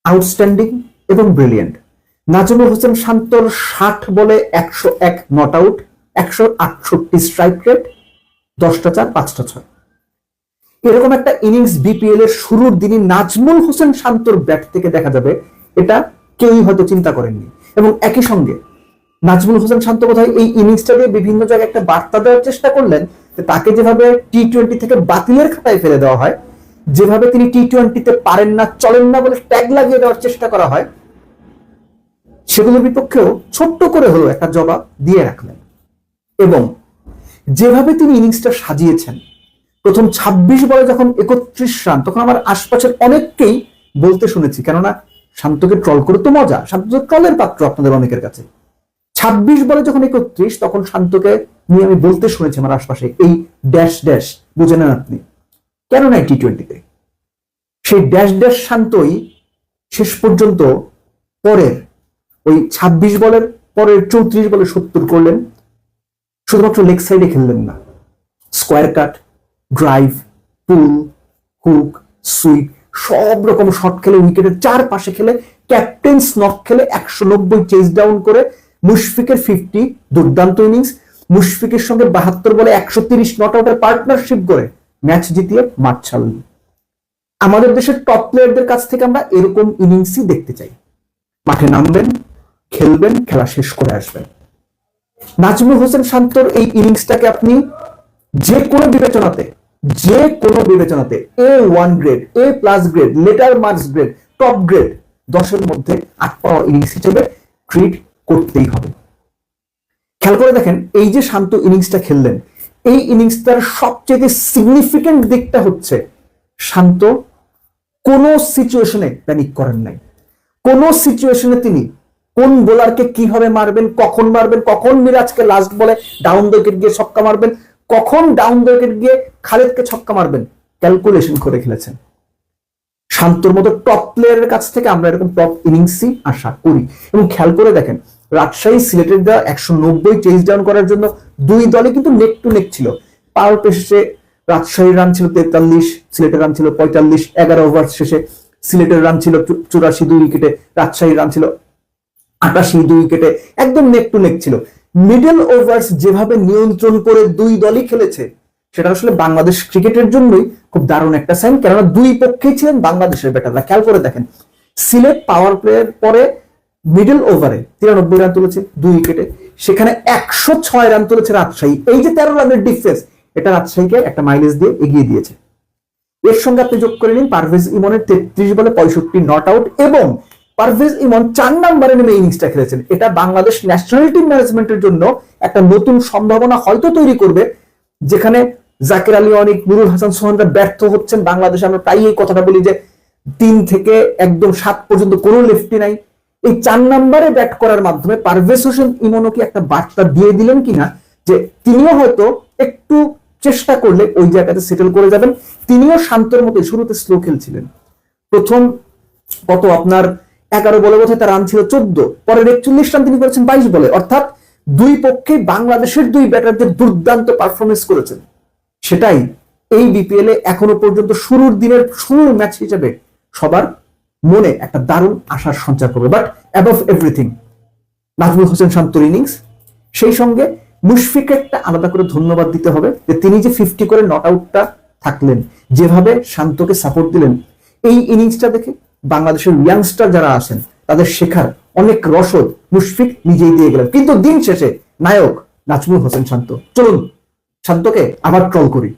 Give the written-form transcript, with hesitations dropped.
Outstanding এবং brilliant. Nazmul Hossain শান্তর 60 বলে 101 নট আউট, 168 স্ট্রাইক রেট, 10টা 4, 5টা 6। এরকম একটা ইনিংস বিপিএল এর শুরুর দিনই নাজমুল হোসেন শান্তর ব্যাট থেকে দেখা যাবে, এটা কেউই হয়তো চিন্তা করেননি। এবং একই সঙ্গে নাজমুল হোসেন শান্ত কোথায় এই ইনিংসটা দিয়ে বিভিন্ন জায়গায় একটা বার্তা দেওয়ার চেষ্টা করলেন যে তাকে যেভাবে টি-20 থেকে বাতিলের খাতায় ফেলে দেওয়া হয়, যেভাবে তিনি টি-20তে পারেন না চলেন না বলে ট্যাগ লাগিয়ে দেওয়ার চেষ্টা করা হয়, সেগুলোর বিপক্ষেও ছোট্ট করে হলো একটা জবাব দিয়ে রাখলেন। এবং যেভাবে তিনি ইনিংসটা সাজিয়েছেন, প্রথম 26 বলে যখন 31 রান, তখন আমার আশপাশের অনেককেই বলতে শুনেছি, কেননা শান্তকে ট্রল করে তো মজা, শান্ত ট্রলের পাত্র আপনাদের অনেকের কাছে। 26 বলে যখন 31, তখন শান্তকে নিয়ে আমি বলতে শুনেছি আমার আশপাশে, এই ড্যাশ ড্যাশ বুঝে নেন আপনি, কেন নাই টি-20তে। সেই ড্যাশ ড্যাশ শান্তই শেষ পর্যন্ত পরের ওই 26 বলের পরের 34 বলে 70 করলেন। শুধুমাত্র লেগ সাইডে খেললেন না, স্কোয়ার কাট, ড্রাইভ, পুল, হুক, সুইপ, সব রকম শট খেলে, উইকেটের চারপাশে খেলে, ক্যাপ্টেন স্নক খেলে 190 চেজ ডাউন করে, মুশফিকের 50 দুর্দান্ত ইনিংস, মুশফিকের সঙ্গে 72 বলে 130 নট আউটের পার্টনারশিপ করে ম্যাচ জিতিয়ে মাঠ ছাড়লেন। আমাদের দেশের টপ প্লেয়ারদের কাছ থেকে আমরা এরকম ইনিংসই দেখতে চাই। মাঠে নামবেন, খেলবেন, খেলা শেষ করে আসবেন। নাজমুল হোসেন শান্তর এই ইনিংসটাকে আপনি যে কোনো বিবেচনাতে A1 grade, A+ grade, letter marks grade, top grade 10-এর মধ্যে 8 পাওয়া ইনিংস হিসেবে ট্রিট করতেই হবে। খেয়াল করে দেখেন, এই যে শান্ত ইনিংসটা খেললেন, এই ইনিংসটার সবচেয়ে সিগনিফিকেন্ট দিকটা হচ্ছে শান্ত কোনো সিচুয়েশনে প্যানিক করেন নাই। কোন সিচুয়েশনে তিনি কোন বোলারকে কিভাবে মারবেন, কখন মিরাজকে লাস্ট বলে ডাউন দ্য উইকেট গিয়ে ছক্কা মারবেন, কখন ডাউন দ্য উইকেট গিয়ে খালেদকে ছক্কা মারবেন, ক্যালকুলেশন করে খেলেছেন। শান্তর মতো টপ প্লেয়ারের কাছ থেকে আমরা এরকম টপ ইনিংসই আশা করি। এবং খেয়াল করে দেখেন, রাজশাহী সিলেটের দেওয়া 190 চেজ ডাউন করার জন্য দুই দলে কিন্তু নেক টু নেক ছিল। পাওয়ার প্লে শেষে রাজশাহীর রান ছিল 43, সিলেটের রান ছিল 45। 11 ওভার শেষে সিলেটের রান ছিল 84 2 উইকেটে, রাজশাহীর রান ছিল 88 2 উইকেটে, একদম নেক টু নেক ছিল। মিডল ওভার্স যেভাবে নিয়ন্ত্রণ করে দুই দলই খেলেছে, সেটা আসলে বাংলাদেশ ক্রিকেটের জন্যই খুব দারুণ একটা সাইন, কেননা দুই পক্ষেই ছিলেন বাংলাদেশের ব্যাটাররা। খেয়াল করে দেখেন, সিলেট পাওয়ার প্লের পরে মিডল ওভারে 93 রান তুলেছে 2 উইকেটে, সেখানে 106 রান তুলেছে রাজশাহী। এই যে 13 রানের ডিফারেন্স, এটা রাজশাহীকে একটা মাইলেজ দিয়ে এগিয়ে দিয়েছে। এর সঙ্গে আপনি যোগ করে নিন পারভেজ ইমনের 33 বলে 65 নট আউট, এবং পারভেজ ইমন 4 নম্বরে নেমে ইনিংসটা খেলেছেন। এটা বাংলাদেশ ন্যাশনাল টিম ম্যানেজমেন্টের জন্য একটা নতুন সম্ভাবনা হয়তো তৈরি করবে, যেখানে জাকির আলী অনিক, নুরুল হাসান সোহানরা ব্যর্থ হচ্ছেন। বাংলাদেশে আমরা প্রায় এই কথাটা বলি যে 3 থেকে একদম 7 পর্যন্ত কোনো লেফটি নাই। এই 4 নম্বরে ব্যাট করার মাধ্যমে পারভেজ হোসেন ইমনও কি একটা বার্তা দিয়ে দিলেন কিনা যে তিনিও হয়তো একটু চেষ্টা করলে ওই জায়গাতে সেটেল করে যাবেন। তিনিও শান্তর মতো শুরুতে স্লো খেলছিলেন। প্রথম কত আপনার 11 বলে বোধহয় তার রান ছিল 14, পরে 41 রান তিনি করেছেন 22 বলে। অর্থাৎ দুই পক্ষে বাংলাদেশের দুই ব্যাটারদের দুর্দান্ত পারফরমেন্স করেছেন। সেটাই এই বিপিএল এ এখনো পর্যন্ত শুরুর দিনের শুরুর ম্যাচ হিসেবে সবার মনে একটা দারুণ আশার সঞ্চার করবে। But above everything Nazmul Hossain শান্তর ইনিংস, সেই সঙ্গে মুশফিককে একটা আলাদা করে ধন্যবাদ দিতে হবে যে তিনি যে 50 করে নট আউটটা থাকলেন, যেভাবে শান্তকে সাপোর্ট দিলেন, এই ইনিংসটা দেখে বাংলাদেশের ইয়াংস্টার যারা আছেন তাদের শেখার অনেক রসদ মুশফিক নিজেই দিয়ে গেলেন। কিন্তু দিন শেষে নায়ক নাজমুল হোসেন শান্ত। চলুন শান্তকে আবার ট্রল করি।